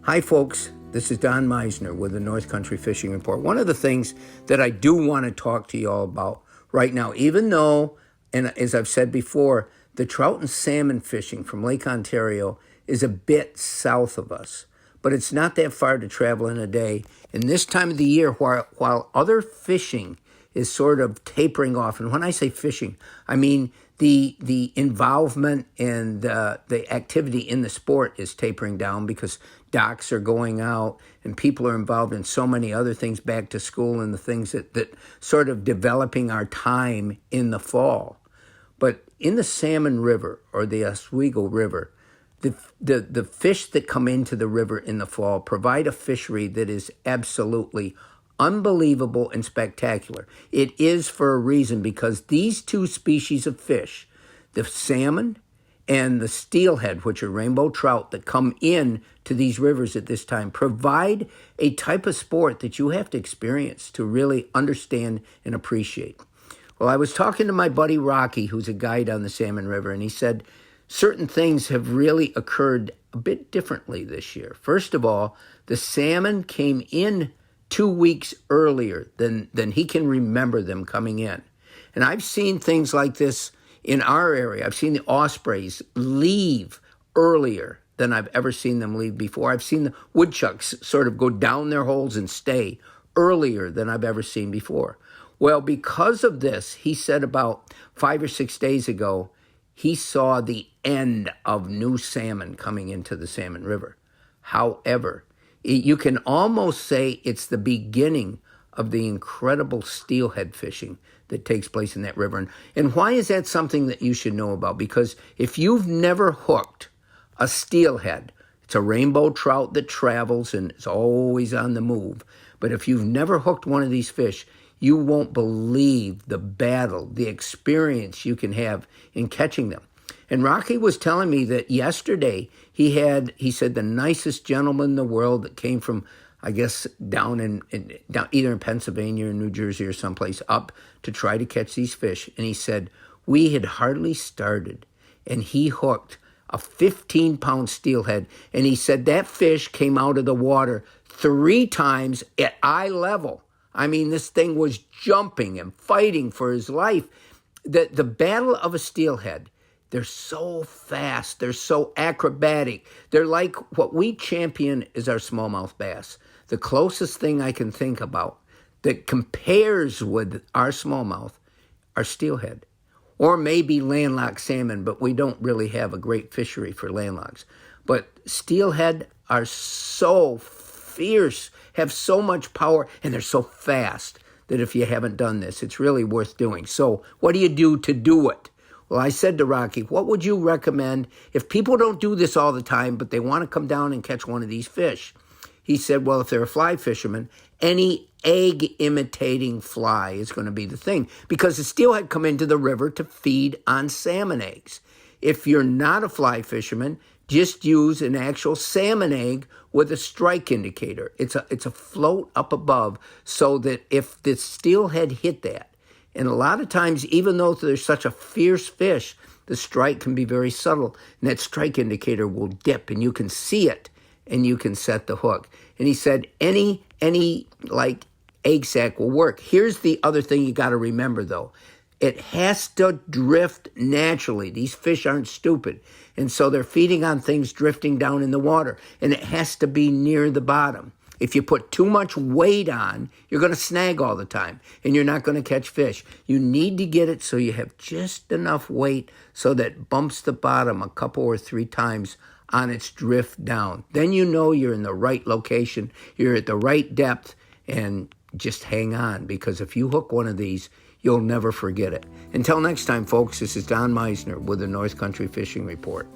Hi, folks. This is Don Meisner with the North Country Fishing Report. One of the things that I do want to talk to you all about right now, even though, and as I've said before, the trout and salmon fishing from Lake Ontario is a bit south of us, but it's not that far to travel in a day. And this time of the year, while other fishing is sort of tapering off, and when I say fishing, I mean the involvement and the activity in the sport is tapering down because docks are going out and people are involved in so many other things, back to school and the things that sort of developing our time in the fall. But in the Salmon River or the Oswego River, the fish that come into the river in the fall provide a fishery that is absolutely unbelievable and spectacular. It is for a reason, because these two species of fish, the salmon and the steelhead, which are rainbow trout that come in to these rivers at this time, provide a type of sport that you have to experience to really understand and appreciate. Well, I was talking to my buddy Rocky, who's a guide on the Salmon River, and he said certain things have really occurred a bit differently this year. First of all, the salmon came in 2 weeks earlier than he can remember them coming in. And I've seen things like this in our area. I've seen the ospreys leave earlier than I've ever seen them leave before. I've seen the woodchucks sort of go down their holes and stay earlier than I've ever seen before. Well, because of this, he said about 5 or 6 days ago, he saw the end of new salmon coming into the Salmon River. However, you can almost say it's the beginning of the incredible steelhead fishing that takes place in that river. And why is that something that you should know about? Because if you've never hooked a steelhead, it's a rainbow trout that travels and is always on the move. But if you've never hooked one of these fish, you won't believe the battle, the experience you can have in catching them. And Rocky was telling me that yesterday he said, the nicest gentleman in the world that came from, I guess, down either in Pennsylvania or New Jersey or someplace up to try to catch these fish. And he said, we had hardly started and he hooked a 15-pound steelhead. And he said that fish came out of the water 3 times at eye level. I mean, this thing was jumping and fighting for his life. The battle of a steelhead, they're so fast. They're so acrobatic. They're like what we champion is our smallmouth bass. The closest thing I can think about that compares with our smallmouth are steelhead, or maybe landlocked salmon, but we don't really have a great fishery for landlocks. But steelhead are so fierce, have so much power, and they're so fast that if you haven't done this, it's really worth doing. So what do you do to do it? Well, I said to Rocky, what would you recommend if people don't do this all the time, but they want to come down and catch one of these fish? He said, well, if they're a fly fisherman, any egg-imitating fly is going to be the thing, because the steelhead come into the river to feed on salmon eggs. If you're not a fly fisherman, just use an actual salmon egg with a strike indicator. It's a float up above, so that if the steelhead hit that, and a lot of times, even though there's such a fierce fish, the strike can be very subtle, and that strike indicator will dip, and you can see it, and you can set the hook. And he said any like egg sac will work. Here's the other thing you got to remember, though. It has to drift naturally. These fish aren't stupid, and so they're feeding on things drifting down in the water, and it has to be near the bottom. If you put too much weight on, you're going to snag all the time, and you're not going to catch fish. You need to get it so you have just enough weight so that it bumps the bottom a couple or 3 times on its drift down. Then you know you're in the right location, you're at the right depth, and just hang on, because if you hook one of these, you'll never forget it. Until next time, folks, this is Don Meisner with the North Country Fishing Report.